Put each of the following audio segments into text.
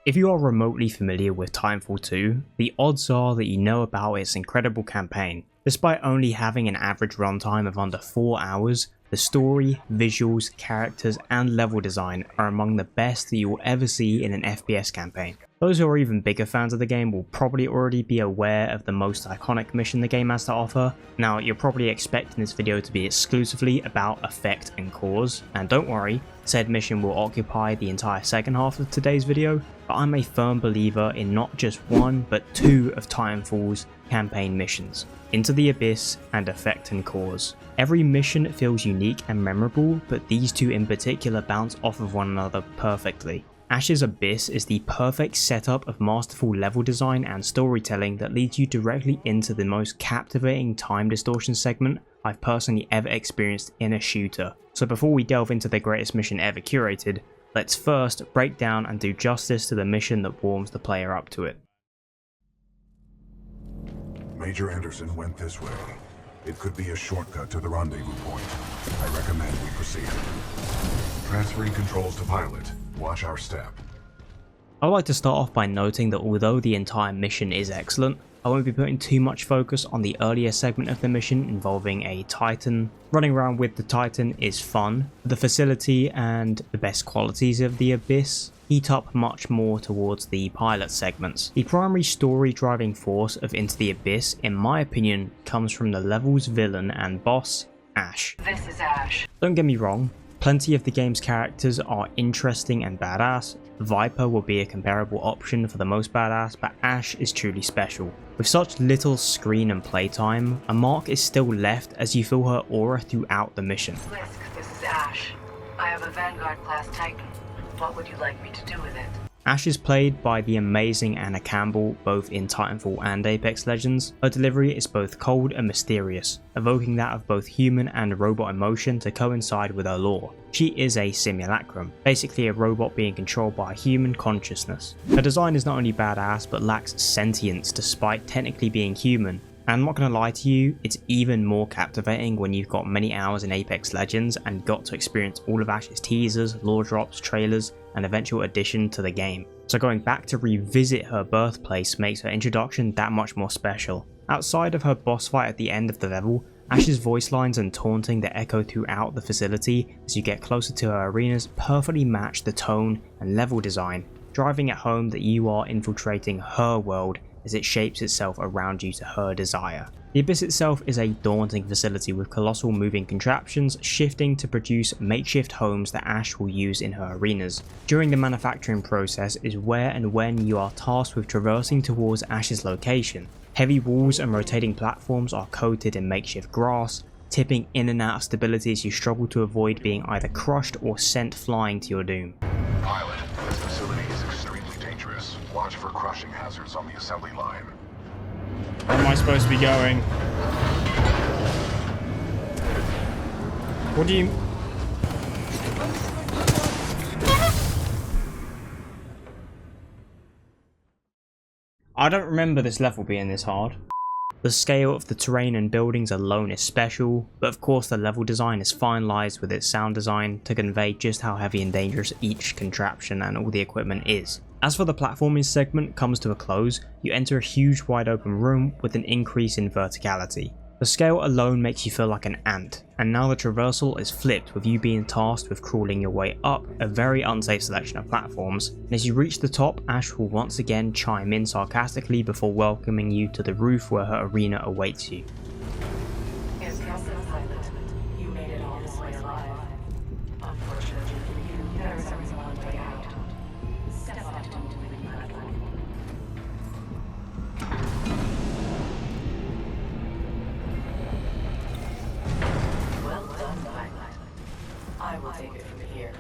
If you are remotely familiar with Titanfall 2, the odds are that you know about its incredible campaign. Despite only having an average runtime of under 4 hours, the story, visuals, characters, and level design are among the best that you will ever see in an FPS campaign. Those who are even bigger fans of the game will probably already be aware of the most iconic mission the game has to offer. Now, you're probably expecting this video to be exclusively about effect and cause, and don't worry, said mission will occupy the entire second half of today's video, but I'm a firm believer in not just one, but two of Titanfall's campaign missions, Into the Abyss and Effect and Cause. Every mission feels unique and memorable, but these two in particular bounce off of one another perfectly. Ash's Abyss is the perfect setup of masterful level design and storytelling that leads you directly into the most captivating time distortion segment I've personally ever experienced in a shooter. So before we delve into the greatest mission ever curated, let's first break down and do justice to the mission that warms the player up to it. Major Anderson went this way. It could be a shortcut to the rendezvous point. I recommend we proceed. Transferring controls to pilot. Watch our step. I'd like to start off by noting that although the entire mission is excellent, I won't be putting too much focus on the earlier segment of the mission involving a Titan. Running around with the Titan is fun, but the facility and the best qualities of the Abyss heat up much more towards the pilot segments. The primary story driving force of Into the Abyss, in my opinion, comes from the level's villain and boss, Ash. This is Ash. Don't get me wrong, plenty of the game's characters are interesting and badass. Viper will be a comparable option for the most badass, but Ash is truly special. With such little screen and playtime, a mark is still left as you feel her aura throughout the mission. Blisk, this is Ash. I have a Vanguard class Titan. What would you like me to do with it? Ash is played by the amazing Anna Campbell both in Titanfall and Apex Legends. Her delivery is both cold and mysterious, evoking that of both human and robot emotion to coincide with her lore. She is a simulacrum, basically a robot being controlled by a human consciousness. Her design is not only badass but lacks sentience despite technically being human. And I'm not going to lie to you, it's even more captivating when you've got many hours in Apex Legends and got to experience all of Ash's teasers, lore drops, trailers, and eventual addition to the game. So going back to revisit her birthplace makes her introduction that much more special. Outside of her boss fight at the end of the level, Ash's voice lines and taunting that echo throughout the facility as you get closer to her arenas perfectly match the tone and level design, driving it home that you are infiltrating her world as it shapes itself around you to her desire. The Abyss itself is a daunting facility with colossal moving contraptions shifting to produce makeshift homes that Ash will use in her arenas. During the manufacturing process is where and when you are tasked with traversing towards Ash's location. Heavy walls and rotating platforms are coated in makeshift grass, tipping in and out of stability as you struggle to avoid being either crushed or sent flying to your doom. Pilot, this facility is extremely dangerous. Watch for crushing hazards on the assembly line. Where am I supposed to be going? What do you... I don't remember this level being this hard. The scale of the terrain and buildings alone is special, but of course the level design is finalized with its sound design to convey just how heavy and dangerous each contraption and all the equipment is. As for the platforming segment comes to a close, you enter a huge wide open room with an increase in verticality. The scale alone makes you feel like an ant, and now the traversal is flipped with you being tasked with crawling your way up a very unsafe selection of platforms, and as you reach the top, Ash will once again chime in sarcastically before welcoming you to the roof where her arena awaits you. Impressive, pilot. You made it all this way alive. Unfortunately for you, there is only one way out. Step up to the moving platform. Well done, pilot. I will take it from here.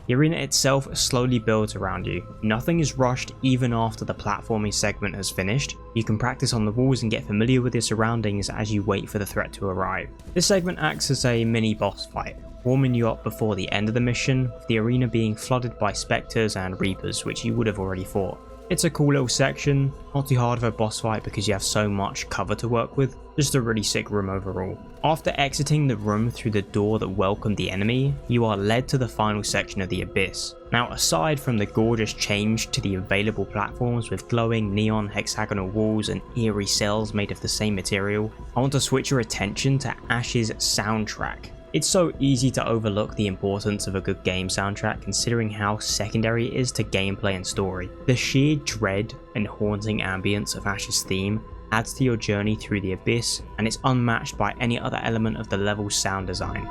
The arena itself slowly builds around you. Nothing is rushed even after the platforming segment has finished. You can practice on the walls and get familiar with your surroundings as you wait for the threat to arrive. This segment acts as a mini boss fight, warming you up before the end of the mission, with the arena being flooded by specters and reapers which you would have already fought. It's a cool little section, not too hard of a boss fight because you have so much cover to work with, just a really sick room overall. After exiting the room through the door that welcomed the enemy, you are led to the final section of the Abyss. Now, aside from the gorgeous change to the available platforms with glowing neon hexagonal walls and eerie cells made of the same material, I want to switch your attention to Ash's soundtrack. It's so easy to overlook the importance of a good game soundtrack considering how secondary it is to gameplay and story. The sheer dread and haunting ambience of Ash's theme adds to your journey through the Abyss, and it's unmatched by any other element of the level's sound design.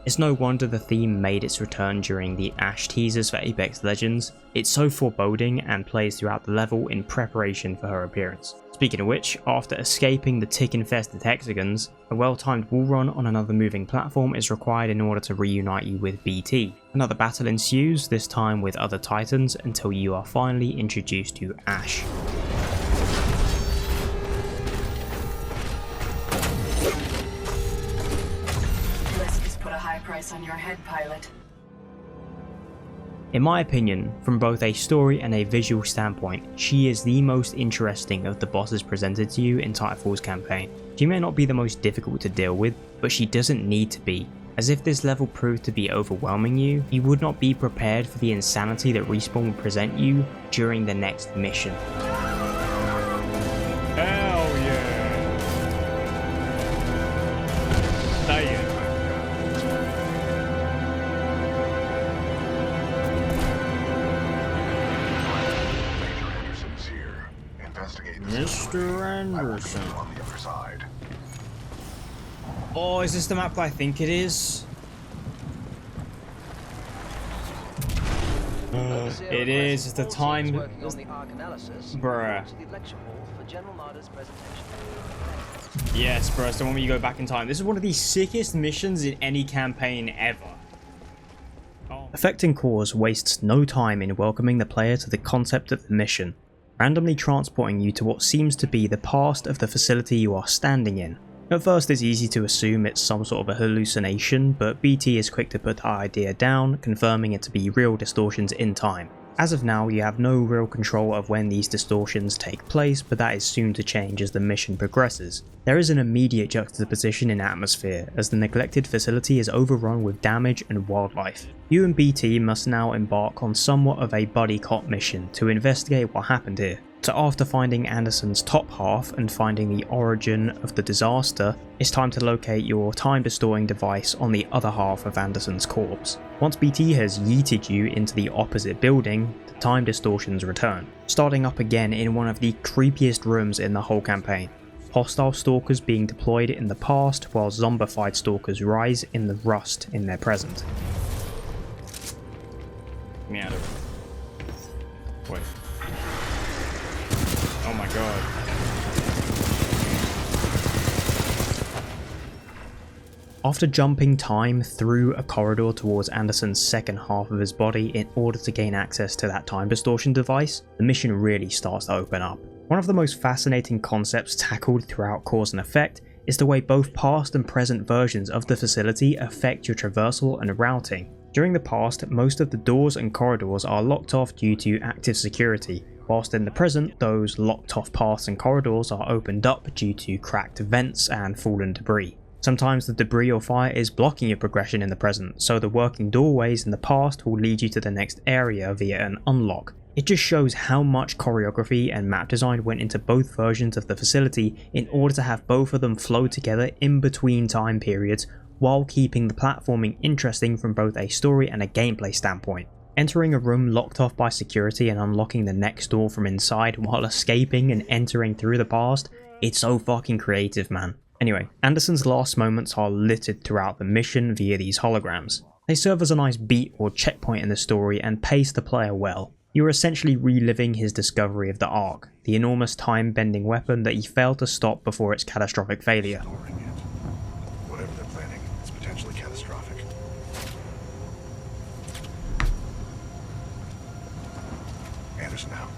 It's no wonder the theme made its return during the Ash teasers for Apex Legends. It's so foreboding and plays throughout the level in preparation for her appearance. Speaking of which, after escaping the tick-infested hexagons, a well-timed wall run on another moving platform is required in order to reunite you with BT. Another battle ensues, this time with other Titans, until you are finally introduced to Ash. Price on your head, pilot. In my opinion, from both a story and a visual standpoint, she is the most interesting of the bosses presented to you in Titanfall's campaign. She may not be the most difficult to deal with, but she doesn't need to be, as if this level proved to be overwhelming you, you would not be prepared for the insanity that Respawn will present you during the next mission. Hell yeah! Damn. Mr. Anderson. On the other side. Oh, is this the map I think it is? It is. It's the time. Bruh. Yes, bruh. It's the one where you go back in time. This is one of the sickest missions in any campaign ever. Affecting Cause wastes no time in welcoming the player to the concept of the mission, randomly transporting you to what seems to be the past of the facility you are standing in. At first it's easy to assume it's some sort of a hallucination, but BT is quick to put the idea down, confirming it to be real distortions in time. As of now, you have no real control of when these distortions take place, but that is soon to change as the mission progresses. There is an immediate juxtaposition in atmosphere, as the neglected facility is overrun with damage and wildlife. You and BT must now embark on somewhat of a buddy cop mission to investigate what happened here. So after finding Anderson's top half and finding the origin of the disaster, it's time to locate your time distorting device on the other half of Anderson's corpse. Once BT has yeeted you into the opposite building, the time distortions return, starting up again in one of the creepiest rooms in the whole campaign. Hostile stalkers being deployed in the past while zombified stalkers rise in the rust in their present. Get me out of it. Wait. Oh my god. After jumping time through a corridor towards Anderson's second half of his body in order to gain access to that time distortion device, the mission really starts to open up. One of the most fascinating concepts tackled throughout Cause and Effect is the way both past and present versions of the facility affect your traversal and routing. During the past, most of the doors and corridors are locked off due to active security, whilst in the present, those locked off paths and corridors are opened up due to cracked vents and fallen debris. Sometimes the debris or fire is blocking your progression in the present, so the working doorways in the past will lead you to the next area via an unlock. It just shows how much choreography and map design went into both versions of the facility in order to have both of them flow together in between time periods while keeping the platforming interesting from both a story and a gameplay standpoint. Entering a room locked off by security and unlocking the next door from inside while escaping and entering through the past, it's so fucking creative, man. Anyway, Anderson's last moments are littered throughout the mission via these holograms. They serve as a nice beat or checkpoint in the story and pace the player well. You are essentially reliving his discovery of the Ark, the enormous time-bending weapon that he failed to stop before its catastrophic failure. Storing it. Whatever they're planning, it's potentially catastrophic. Anderson out.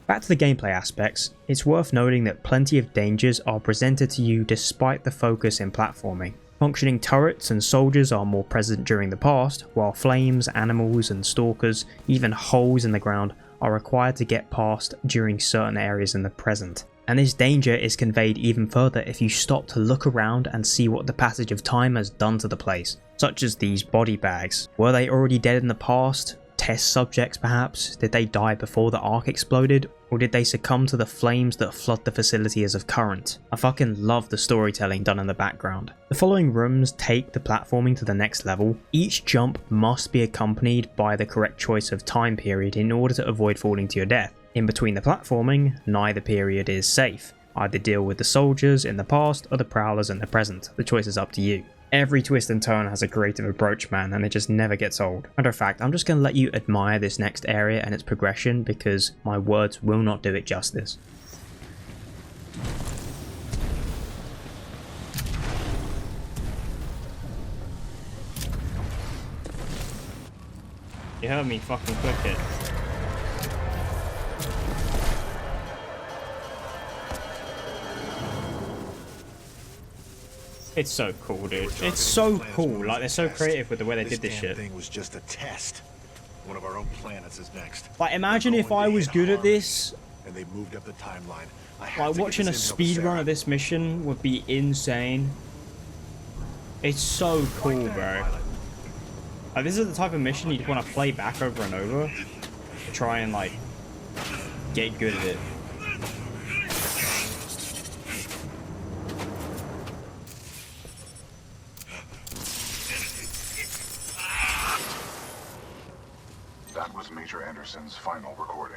Back to the gameplay aspects, it's worth noting that plenty of dangers are presented to you despite the focus in platforming. Functioning turrets and soldiers are more present during the past, while flames, animals and stalkers, even holes in the ground, are required to get past during certain areas in the present. And this danger is conveyed even further if you stop to look around and see what the passage of time has done to the place, such as these body bags. Were they already dead in the past? Test subjects perhaps? Did they die before the Ark exploded? Or did they succumb to the flames that flood the facility as of current? I fucking love the storytelling done in the background. The following rooms take the platforming to the next level. Each jump must be accompanied by the correct choice of time period in order to avoid falling to your death. In between the platforming, neither period is safe. Either deal with the soldiers in the past or the prowlers in the present. The choice is up to you. Every twist and turn has a creative approach, man, and it just never gets old. Matter of fact, I'm just going to let you admire this next area and its progression because my words will not do it justice. You heard me fucking click it. It's so cool, dude. It's so cool. Like, they're so creative with the way they did this shit. Thing was just a test. One of our own planets is next. Like, imagine if I was good at this. And they moved up the timeline. Like, watching a speed run of this mission would be insane. It's so cool, bro. Like, this is the type of mission you'd want to play back over and over to try and, like, get good at it. That was Major Anderson's final recording.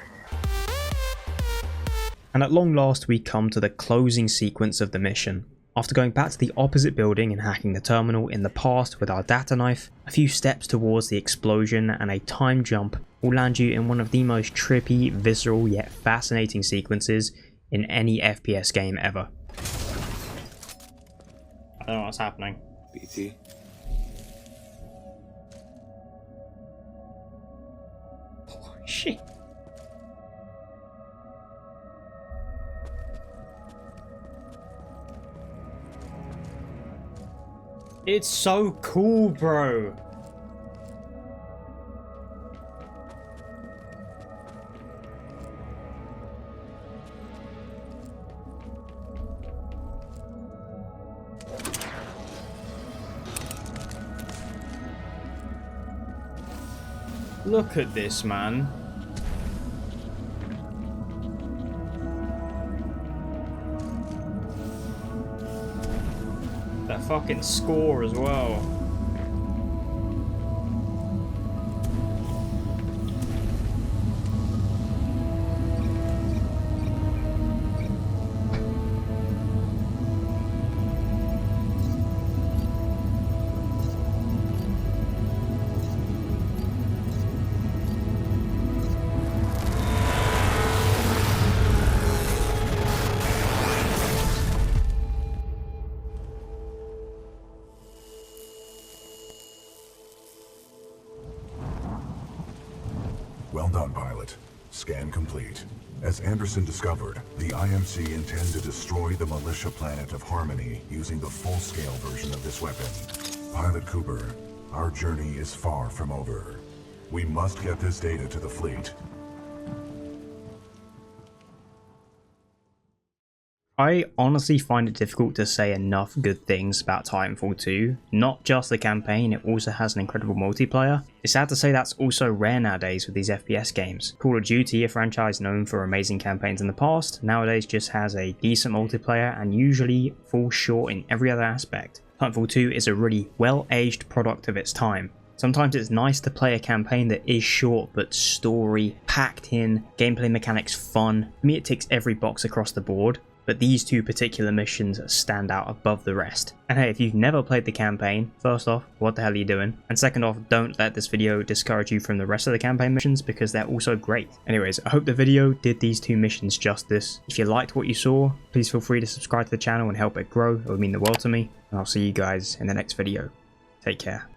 And at long last we come to the closing sequence of the mission. After going back to the opposite building and hacking the terminal in the past with our data knife, a few steps towards the explosion and a time jump will land you in one of the most trippy, visceral yet fascinating sequences in any FPS game ever. I don't know what's happening. BT. Shit. It's so cool, bro. Look at this, man. That fucking score as well. Well done, pilot. Scan complete. As Anderson discovered, the IMC intend to destroy the militia planet of Harmony using the full-scale version of this weapon. Pilot Cooper, our journey is far from over. We must get this data to the fleet. I honestly find it difficult to say enough good things about Titanfall 2. Not just the campaign, it also has an incredible multiplayer. It's sad to say that's also rare nowadays with these FPS games. Call of Duty, a franchise known for amazing campaigns in the past, nowadays just has a decent multiplayer and usually falls short in every other aspect. Titanfall 2 is a really well-aged product of its time. Sometimes it's nice to play a campaign that is short but story packed in, gameplay mechanics fun. For me it ticks every box across the board. but these two particular missions stand out above the rest. And hey, if you've never played the campaign, first off, what the hell are you doing? And second off, don't let this video discourage you from the rest of the campaign missions because they're also great. Anyways, I hope the video did these two missions justice. If you liked what you saw, please feel free to subscribe to the channel and help it grow. It would mean the world to me. And I'll see you guys in the next video. Take care.